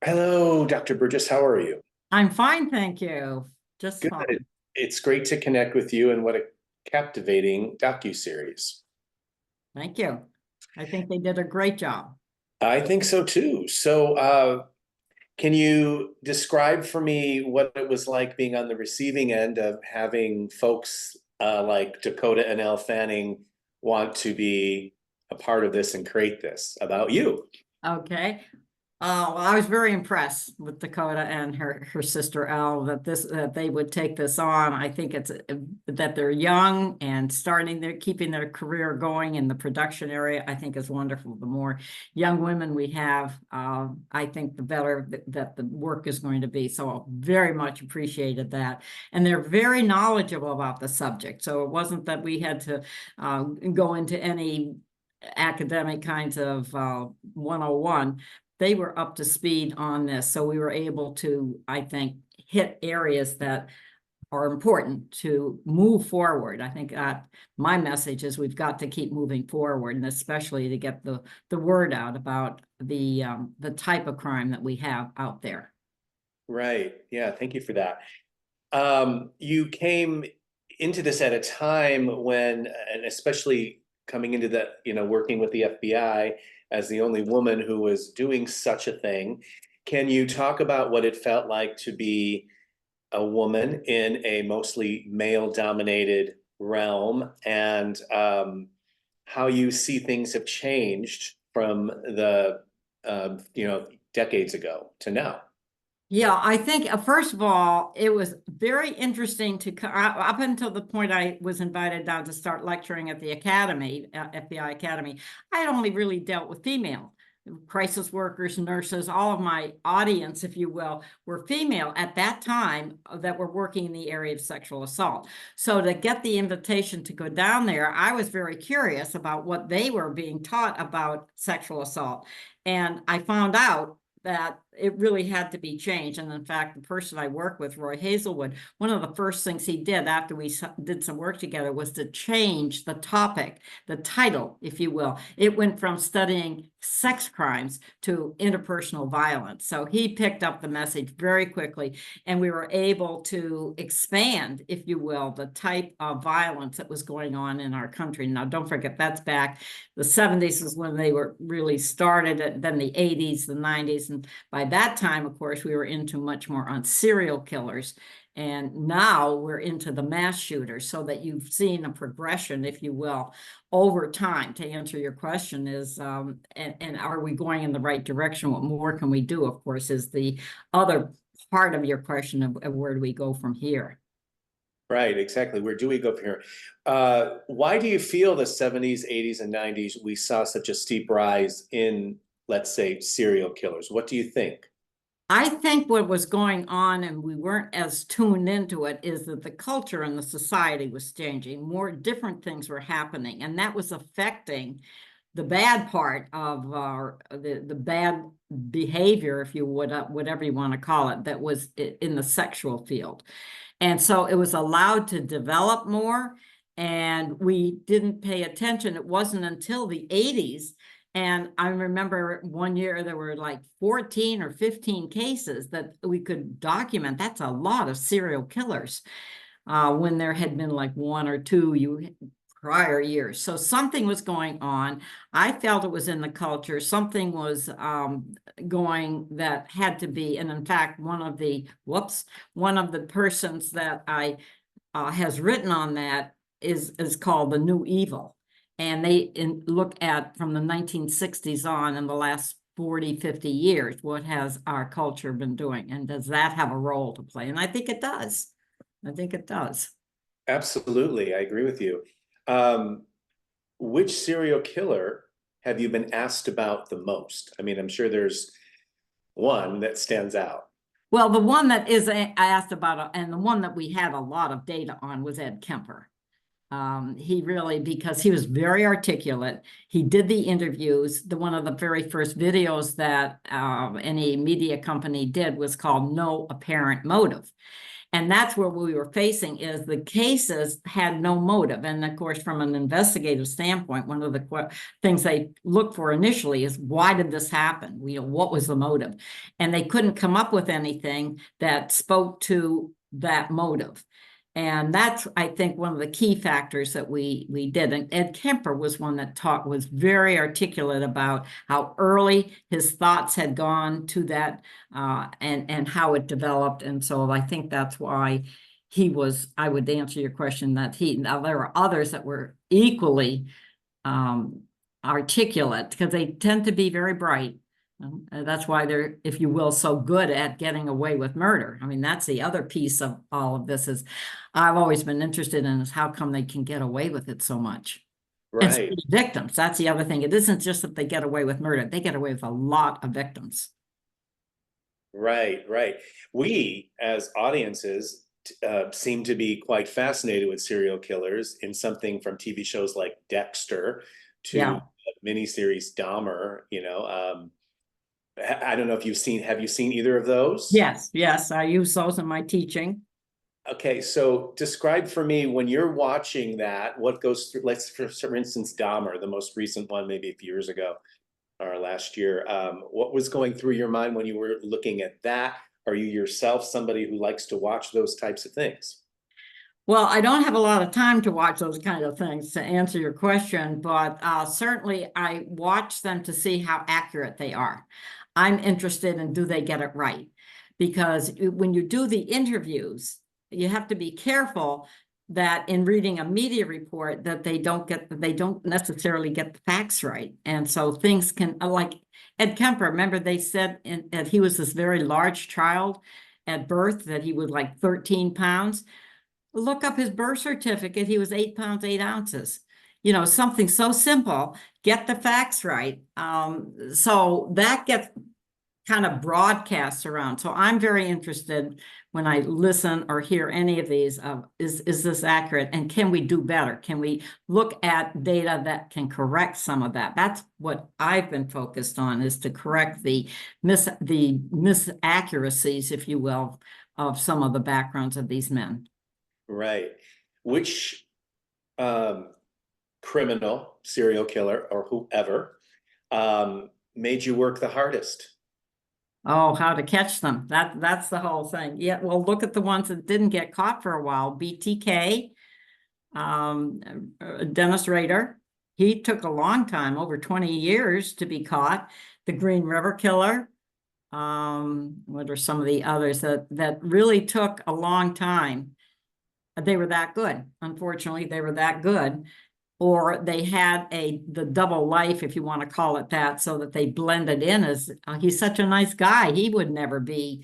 Hello, Dr. Burgess. How are you? I'm fine, thank you. Just Good. fine. It's great to connect with you, and what a captivating docuseries. Thank you. I think they did a great job. I think so too. Can you describe for me what it was like being on the receiving end of having folks like Dakota and Elle Fanning want to be a part of this and create this about you? Okay. Well, I was very impressed with Dakota and her sister Elle that they would take this on. I think it's that they're young and starting their keeping their career going in the production area. I think is wonderful. The more young women we have, I think the better that the work is going to be. So I very much appreciated that, and they're very knowledgeable about the subject. So it wasn't that we had to go into any academic kinds of 101. They were up to speed on this. So we were able to, I think, hit areas that are important to move forward. I think my message is we've got to keep moving forward, and especially to get the word out about the type of crime that we have out there. Right. Yeah. Thank you for that. You came into this at a time when, and especially coming into that, working with the FBI as the only woman who was doing such a thing. Can you talk about what it felt like to be a woman in a mostly male-dominated realm, and how you see things have changed from the, decades ago to now? Yeah, I think first of all, it was very interesting up until the point I was invited down to start lecturing at the academy, FBI Academy. I had only really dealt with female crisis workers, nurses. All of my audience, if you will, were female at that time that were working in the area of sexual assault. So to get the invitation to go down there, I was very curious about what they were being taught about sexual assault. And I found out that it really had to be changed. And in fact, the person I work with, Roy Hazelwood, one of the first things he did after we did some work together was to change the topic, the title, if you will. It went from studying sex crimes to interpersonal violence. So he picked up the message very quickly, and we were able to expand, if you will, the type of violence that was going on in our country. Now, don't forget, that's back, the 70s is when they were really started, then the 80s, the 90s, and by that time, of course, we were into much more on serial killers. And now we're into the mass shooters, so that you've seen a progression, if you will, over time. To answer your question is, and are we going in the right direction? What more can we do, of course, is the other part of your question of where do we go from here? Right, exactly. Where do we go from here? Why do you feel the 70s, 80s, and 90s we saw such a steep rise in, let's say, serial killers? What do you think? I think what was going on, and we weren't as tuned into it, is that the culture and the society was changing. More different things were happening, and that was affecting the bad part of the bad behavior, if you would, whatever you want to call it, that was in the sexual field. And so it was allowed to develop more, and we didn't pay attention. It wasn't until the 80s. And I remember one year there were like 14 or 15 cases that we could document. That's a lot of serial killers, when there had been like one or two prior years. So something was going on. I felt it was in the culture. Something was going that had to be. And in fact, one of the persons that I has written on that is called The New Evil. And they look at from the 1960s on, in the last 40, 50 years, what has our culture been doing? And does that have a role to play? And I think it does. I think it does. Absolutely, I agree with you. Um, which serial killer have you been asked about the most? I mean, I'm sure there's one that stands out. Well, the one that is I asked about, and the one that we had a lot of data on, was Ed Kemper. He really, because he was very articulate. He did the interviews. One of the very first videos that any media company did was called No Apparent Motive. And that's where we were facing, is the cases had no motive. And of course, from an investigative standpoint, one of the things they look for initially is, why did this happen? What was the motive? And they couldn't come up with anything that spoke to that motive. And that's, I think, one of the key factors that we did. And Ed Kemper was one that was very articulate about how early his thoughts had gone to that, and how it developed. And so I think that's why I would answer your question that now there are others that were equally articulate, because they tend to be very bright. That's why they're, if you will, so good at getting away with murder. I mean, that's the other piece of all of this, is I've always been interested in, is how come they can get away with it so much. It's Right. victims. That's the other thing. It isn't just that they get away with murder. They get away with a lot of victims. Right, right. We, as audiences, seem to be quite fascinated with serial killers, in something from TV shows like Dexter to Yeah. miniseries Dahmer. I don't know if have you seen either of those? Yes, I use those in my teaching. Okay, so describe for me, when you're watching that, what goes through, let's, for instance, Dahmer, the most recent one, maybe a few years ago or last year. What was going through your mind when you were looking at that? Are you yourself somebody who likes to watch those types of things? Well, I don't have a lot of time to watch those kind of things, to answer your question, but certainly I watch them to see how accurate they are. I'm interested in, do they get it right? Because when you do the interviews, you have to be careful that in reading a media report that they don't necessarily get the facts right. And so things can, like Ed Kemper, remember they said that he was this very large child at birth, that he was like 13 pounds. Look up his birth certificate. He was 8 pounds, 8 ounces. Something so simple, get the facts right. So that gets kind of broadcast around. So I'm very interested when I listen or hear any of these, is this accurate? And can we do better? Can we look at data that can correct some of that? That's what I've been focused on, is to correct the misaccuracies, if you will, of some of the backgrounds of these men. Right. Which criminal, serial killer, or whoever made you work the hardest? Oh, how to catch them. That's the whole thing. Yeah, well, look at the ones that didn't get caught for a while. BTK, Dennis Rader. He took a long time, over 20 years, to be caught. The Green River Killer. What are some of the others that really took a long time? They were that good. Unfortunately, they were that good. Or they had the double life, if you want to call it that, so that they blended in as, he's such a nice guy, he would never be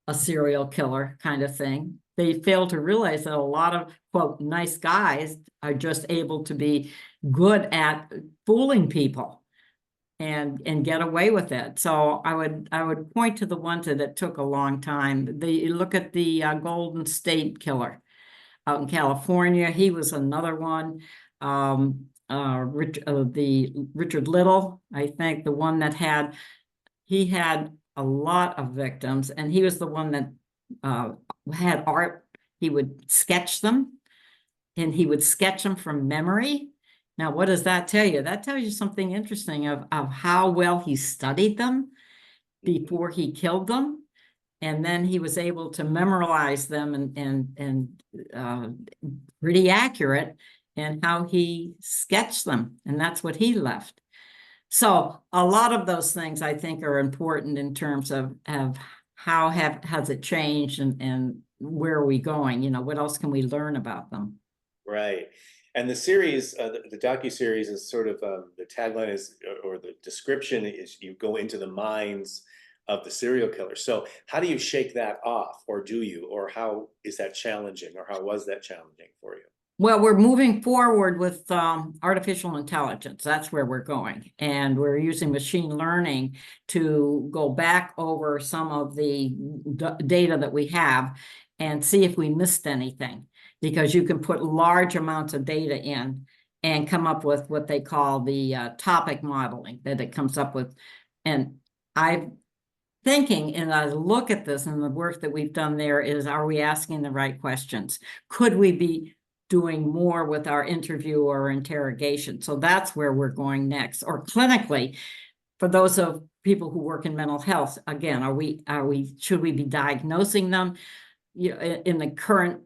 a serial killer kind of thing. They failed to realize that a lot of, quote, nice guys are just able to be good at fooling people and get away with it. So I would point to the ones that took a long time. You look at the Golden State Killer out in California. He was another one. The Richard Little, I think, the one that he had a lot of victims, and he was the one that had art. He would sketch them, and he would sketch them from memory. Now, what does that tell you? That tells you something interesting of how well he studied them before he killed them. And then he was able to memorize them and pretty accurate in how he sketched them. And that's what he left. So a lot of those things I think are important in terms of how has it changed, and where are we going? What else can we learn about them? Right. And the series, the docuseries, is sort of, the tagline is, or the description is, you go into the minds of the serial killer. So how do you shake that off, or do you, or how is that challenging, or how was that challenging for you? Well, we're moving forward with artificial intelligence. That's where we're going. And we're using machine learning to go back over some of the data that we have and see if we missed anything. Because you can put large amounts of data in and come up with what they call the topic modeling that it comes up with. And I've thinking and I look at this and the work that we've done there is, are we asking the right questions? Could we be doing more with our interview or interrogation? So that's where we're going next. Or clinically, for those of people who work in mental health, again, should we be diagnosing them, in the current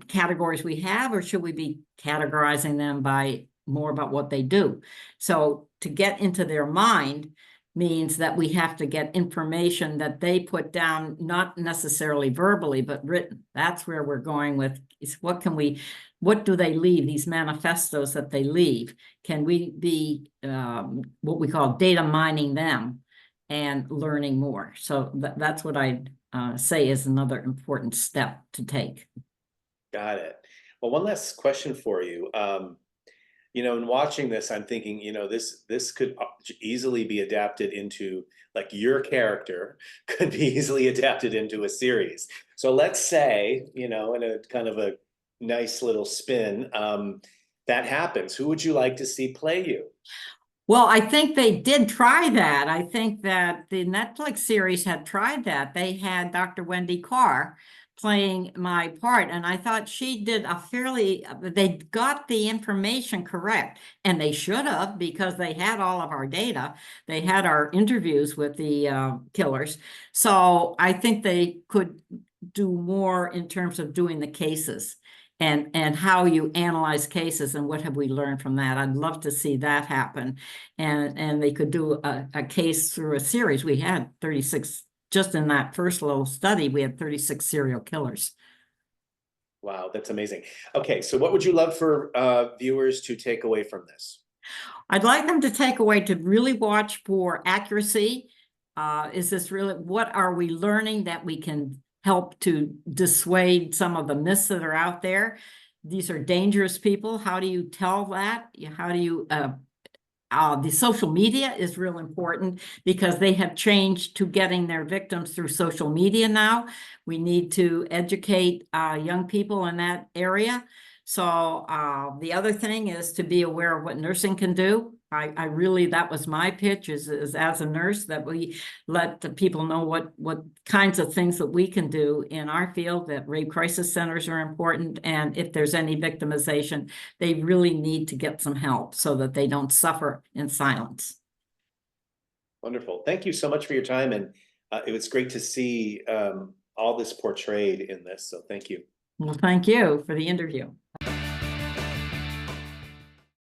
categories we have, or should we be categorizing them by more about what they do? So to get into their mind means that we have to get information that they put down, not necessarily verbally, but written. That's where we're going with, is what do they leave, these manifestos that they leave? Can we be what we call data mining them and learning more? So that's what I'd say is another important step to take. Got it. Well, one last question for you. In watching this, I'm thinking, this could easily be adapted into, like, your character could be easily adapted into a series. So let's say, in a kind of a nice little spin, that happens. Who would you like to see play you? Well, I think they did try that. I think that the Netflix series had tried that. They had Dr. Wendy Carr playing my part, and I thought she did they got the information correct, and they should have, because they had all of our data. They had our interviews with the killers. So I think they could do more in terms of doing the cases and how you analyze cases and what have we learned from that. I'd love to see that happen. And they could do a case through a series. We had 36, just in that first little study, we had 36 serial killers. Wow, that's amazing. Okay, so what would you love for viewers to take away from this? I'd like them to take away to really watch for accuracy. Is this really, what are we learning that we can help to dissuade some of the myths that are out there? These are dangerous people. How do you tell that? How do you, the social media is real important, because they have changed to getting their victims through social media now. We need to educate young people in that area. So the other thing is to be aware of what nursing can do. I really, that was my pitch, is as a nurse, that we let the people know what kinds of things that we can do in our field, that rape crisis centers are important. And if there's any victimization, they really need to get some help so that they don't suffer in silence. Wonderful. Thank you so much for your time. And it was great to see all this portrayed in this. So thank you. Well, thank you for the interview.